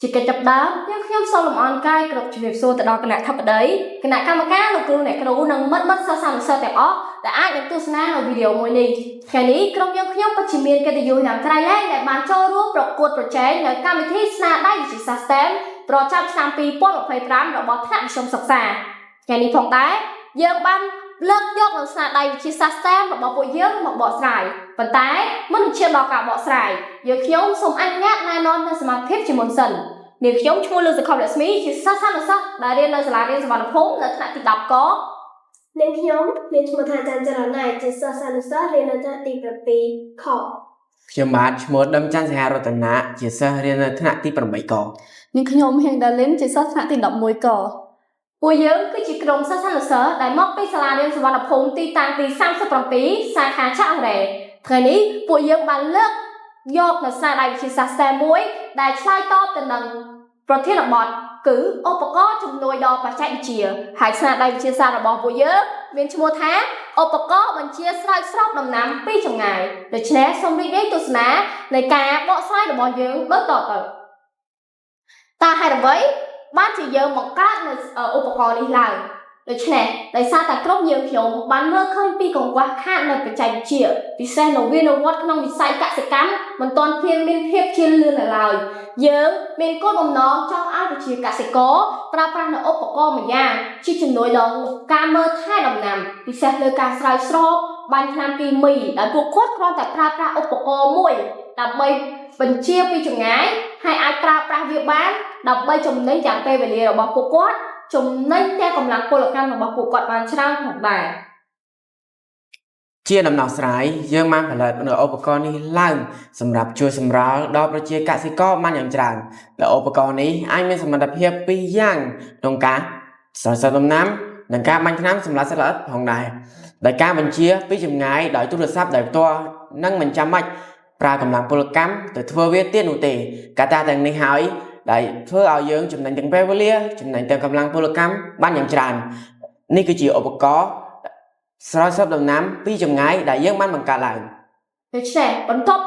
Chỉ cần chập đá, nhưng khi sau lồng on cai cột chụp xô từ đó cái này thấp ở đấy, cái này cam cá lục tu này cái đầu năng mất saoแต่แต่អាចនឹងទស្សនានៅវីដេអូមួយនេះថ្ងៃនេះក្រុមយើងខ្ញុំពិតជាមានកិត្តិយសយ៉ាងក្រៃលែងដែលបានចូលរួមប្រកួតប្រជែងនៅកម្មវិធីស្នាដៃវិទ្យាសាស្ត្រ STEM ប្រចាំឆ្នាំ2025របស់ថ្នាក់មធ្យមសិក្សាថ្ងៃនេះផងដែរយើងបានលើកយកនៅស្នាដៃវិទ្យាសាស្ត្រ STEM របស់ពួកយើងមកបកស្រាយប៉ុន្តែមុននឹងឈានដល់ការបកស្រាយយើងខ្ញុំសូមអនុញ្ញាតណែនាំនូវសមាភិបជាមុនសិននាងខ្ញុំឈ្មោះលឺសខុបរស្មីជាសិស្សសាស្ត្រដែលរៀននៅសាលារៀនសវណ្ណភូមិនៅថ្នាក់ទី10កនាងខ្ញុំមានឈ្មោះថាច័ន្ទចរណៃជាសិស្សសាស្ត្ររៀននៅថ្នាក់ទី7ខខ្ញុំបាទឈ្មោះដឹមច័ន្ទសិហារតនាជាសិស្សរៀននៅថ្នាក់ទី8កនាងខ្ញុំហៀងដាលីនជាសិស្សថ្នាក់ទី11កពួកយើងគឺជាក្រុមសិស្សដែលមកពីសាលារៀនសវណ្ណភូមិទីតាំងទី37សាខាឆាក់រ៉េថ្ងៃនេះពួកយើងបានលើកយកនៅស្នាដៃវិទ្យាសាស្ត្រ STEM មួយដែលឆ្លើយតបទៅនឹងប្រធានបទគឺឧបករណ៍ជំនួយដល់បច្ចេកវិទ្យាហើយស្នាដៃវិទ្យាសាស្ត្ររបស់ពួកយើងមានឈ្មោះថាឧបករណ៍បញ្ជាស្រោចស្រពដំណាំពីចម្ងាយដូច្នេះសូមរីករាយទស្សនានៃការបកស្រាយរបស់យើងដូចតទៅតើហេតុអ្វីបានជាយើងបង្កើតនៅឧបករណ៍នេះឡើងដូច្នេះដោយសារតែក្រុមយើងខ្ញុំបានមើលឃើញពីកង្វះខាតនៅបច្ចេកវិទ្យាពិសេសនៅវានវត្តក្នុងវិស័យកសិកម្មមិនទាន់មានភាពជឿនលឿននៅឡើយយើងមានគោលបំណងចង់ឲ្យប្រជាកសិករប្រើប្រាស់នូវឧបករណ៍មួយយ៉ាងជាជំនួយដល់ការមើលថែដំណាំពិសេសលើការស្រោចស្រពបាញ់ថ្នាំគីមីដែលពួកគាត់គ្រាន់តែប្រើប្រាស់ឧបករណ៍មួយដើម្បីបញ្ជាពីចម្ងាយហើយអាចប្រើប្រាស់វាបានដើម្បីចំណេញទាំងពេលវេលារបស់ពួកគាត់ចំណេញទាំងកម្លាំងពលកម្មរបស់ពួកគាត់បានច្រើនផងដែរជាដំណោះស្រាយយើងបានផលិតនូវឧបករណ៍នេះឡើងសម្រាប់ជួយសម្រាលដល់ប្រជាកសិករបានយ៉ាងច្រើនដែលឧបករណ៍នេះអាចមានសមត្ថភាពពីរយ៉ាងក្នុងការស្រោចស្រពដំណាំនិងការបាញ់ថ្នាំសម្លាប់សត្វល្អិតផងដែរដោយការបញ្ជាពីចម្ងាយដោយទូរស័ព្ទដោយផ្ទាល់និងមិនចាំបាច់ប្រើកម្លាំងពលកម្មទៅធ្វើវាទៀតនោះទេកត្តាទាំងនេះហើយដែលធ្វើឲ្យយើងចំណេញទាំងពេលវេលាចំណេញទាំងកម្លាំងពលកម្មបានយ៉ាងច្រើននេះគឺជាឧបករណ៍ស្រោចស្រពដំណាំពីចម្ងាយដែលយើងបានបង្កើតឡើងដូច្នេះបន្ទាប់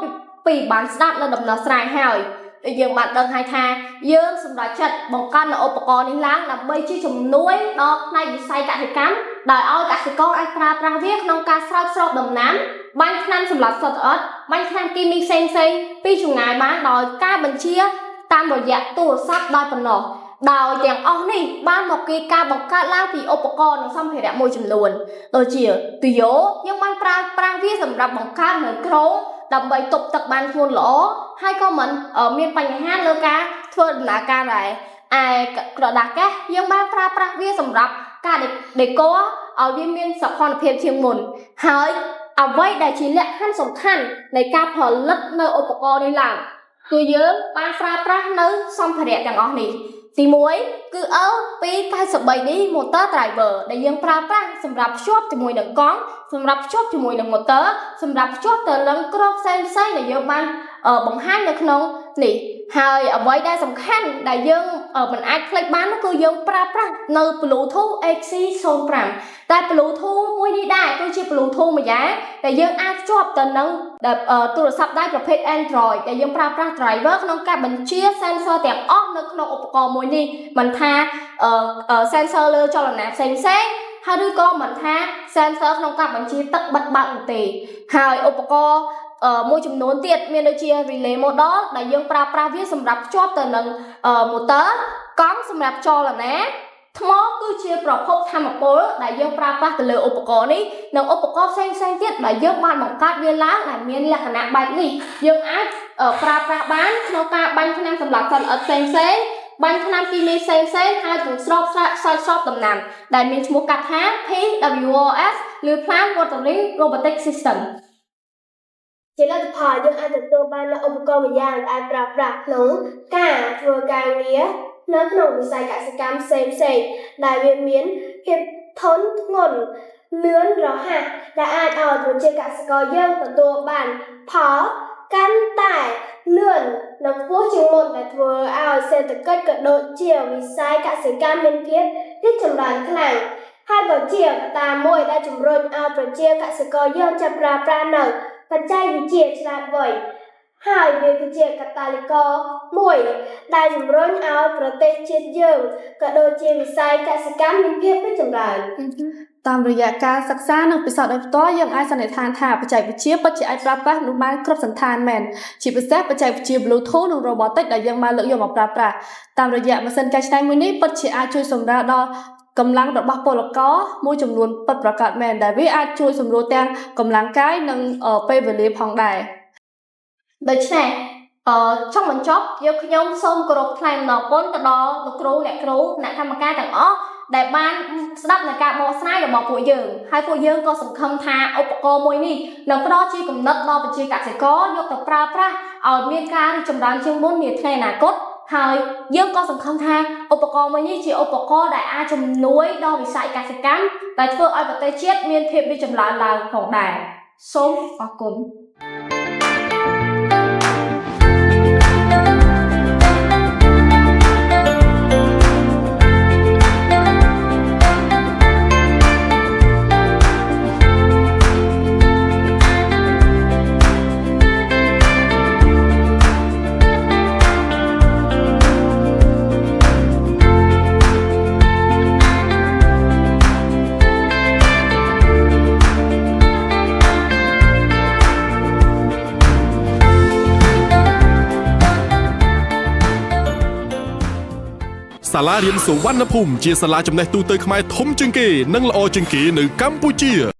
ពីបានស្ដាប់នៅដំណោះស្រាយហើយយើងបានដឹងហើយថាយើងសម្រេចចិត្តបង្កើតនូវឧបករណ៍នេះឡើងដើម្បីជាជំនួយដល់ផ្នែកវិស័យកសិកម្មដោយឲ្យកសិករអាចប្រើប្រាស់វាក្នុងការស្រោចស្រពដំណាំបាញ់ថ្នាំសម្លាប់សត្វល្អិតបាញ់ថ្នាំគីមីផ្សេងៗពីចម្ងាយបានដោយការបញ្ជាតាមរយៈទូរស័ព្ទដោយប៉ុណ្ណោះដោយទាំងអស់នេះបានមកពីការបង្កើតឡើងពីឧបករណ៍និងសម្ភារៈមួយចំនួនដូចជាទុយោយើងបានប្រើប្រាស់វាសម្រាប់បង្កើតនៅក្រោមដើម្បីទប់ទឹកបានធ្ងន់ល្អហើយក៏មិនមានបញ្ហាលើការធ្វើដំណើរការដែរឯក្រដាសកេសយើងបានប្រើប្រាស់វាសម្រាប់ការដេកឲ្យវាមានសោភ័ណភាពជាងមុនហើយអ្វីដែលជាលក្ខខណ្ឌសំខាន់នៃការផលិតនៅឧបករណ៍នេះឡើងគឺយើងបានប្រើប្រាស់នៅសម្ភារៈទាំងអស់នេះទី1គឺ L293D motor driver ដែលយើងប្រើប្រាស់សម្រាប់ភ្ជាប់ជាមួយនឹងកង់សម្រាប់ភ្ជាប់ជាមួយនឹង motor សម្រាប់ភ្ជាប់ទៅនឹងគ្រាប់ផ្សេងៗដែលយើងបានបង្ហាញនៅក្នុងនេះហើយអ្វីដែលសំខាន់ដែលយើងមិនអាចភ្លេចបានគឺយើងប្រើប្រាស់នៅ Bluetooth XC05 តែ Bluetooth មួយនេះដែរគឺជា Bluetooth មួយយ៉ាងដែលយើងអាចភ្ជាប់ទៅនឹងទូរស័ព្ទដៃប្រភេទ Android ដែលយើងប្រើប្រាស់ driver ក្នុងការបញ្ជា sensor ទាំងអស់នៅក្នុងឧបករណ៍មួយនេះមិនថា sensor លើចលនាផ្សេងៗហើយឬក៏មិនថា sensor ក្នុងការបញ្ជាទឹកបិទបើកនោះទេហើយឧបករណ៍មួយចំនួនទៀតមានដូចជា relay model ដែលយើងប្រើប្រាស់វាសម្រាប់ភ្ជាប់ទៅនឹង motor កង់សម្រាប់ចលនាថ្មគឺជាប្រភពថាមពលដែលយើងប្រើប្រាស់ទៅលើឧបករណ៍នេះនិងឧបករណ៍ផ្សេងៗទៀតដែលយើងបានបង្កើតវាឡើងដែលមានលក្ខណៈបែបនេះយើងអាចប្រើប្រាស់បានក្នុងការបាញ់ថ្នាំសម្លាប់សត្វល្អិតផ្សេងៗបាញ់ថ្នាំគីមីផ្សេងៗហើយនឹងស្រោបដំណាំដែលមានឈ្មោះកាត់ថា PWRS ឬ Plant Watering Robotic System ជាលទ្ធផលយើងអាចទទួលបាននូវឧបករណ៍មួយយ៉ាងដែលអាចប្រើប្រាស់ក្នុងការធ្វើការងារនៅក្នុងវិស័យកសិកម្មផ្សេងៗដែលវាមានភាពធន់ធ្ងន់លឿនរហ័សដែលអាចឲ្យប្រជាកសិករយើងទទួលបានផលកាន់តែលឿននិងខ្ពស់ជាងមុនដែលធ្វើឲ្យសេដ្ឋកិច្ចក៏ដូចជាវិស័យកសិកម្មមានភាពរីកចម្រើនខ្លាំងហើយក៏ជាកត្តាមួយដែលជំរុញឲ្យប្រជាកសិករយើងចាប់ប្រើប្រាស់នៅបច្ចេកវិទ្យាឆ្លាតវៃ ហើយវាគឺជាកាតាលីករមួយដែលជំរុញឲ្យប្រទេសជាតិយើងក៏ដូចជាវិស័យកសិកម្មមានភាពរីកចម្រើន តាមរយៈការសិក្សានិងពិសោធន៍ដោយផ្ទាល់យើងអាចសន្និដ្ឋានថាបច្ចេកវិទ្យាពិតជាអាចប្រើប្រាស់នោះបានគ្រប់សន្តានមែនជាពិសេសបច្ចេកវិទ្យា Bluetooth និង Robotics ដែលយើងបានលើកយកមកប្រើប្រាស់តាមរយៈម៉ាស៊ីនកែច្នៃមួយនេះពិតជាអាចជួយសម្រាលដល់កម្លាំងរបស់ពលករមួយចំនួនពិតប្រាកដមែនដែលវាអាចជួយសម្រួលទាំងកម្លាំងកាយនិងពេលវេលាផងដែរ ដូច្នេះចង់បញ្ចប់យើងខ្ញុំសូមគោរពថ្លែងអំណរគុណទៅដល់លោកគ្រូអ្នកគ្រូគណៈកម្មការទាំងអស់ដែលបានស្ដាប់នៅការបកស្រាយរបស់ពួកយើងហើយពួកយើងក៏សង្ឃឹមថាឧបករណ៍មួយនេះនឹងផ្ដល់ជាគំនិតដល់ប្រជាកសិករយកទៅប្រើប្រាស់ឲ្យមានការរីកចម្រើនជាងមុននាថ្ងៃអនាគតហើយយើងក៏សង្ឃឹមថាឧបករណ៍មួយនេះជាឧបករណ៍ដែលអាចជំនួយដល់វិស័យកសិកម្មដែលធ្វើឲ្យប្រទេសជាតិមានភាពរីកចម្រើនឡើងផងដែរសូមអរគុណ សាលារៀនសុវណ្ណភូមិជាសាលាចំណេះទូទៅខ្មែរធំជាងគេនិងល្អជាងគេនៅកម្ពុជា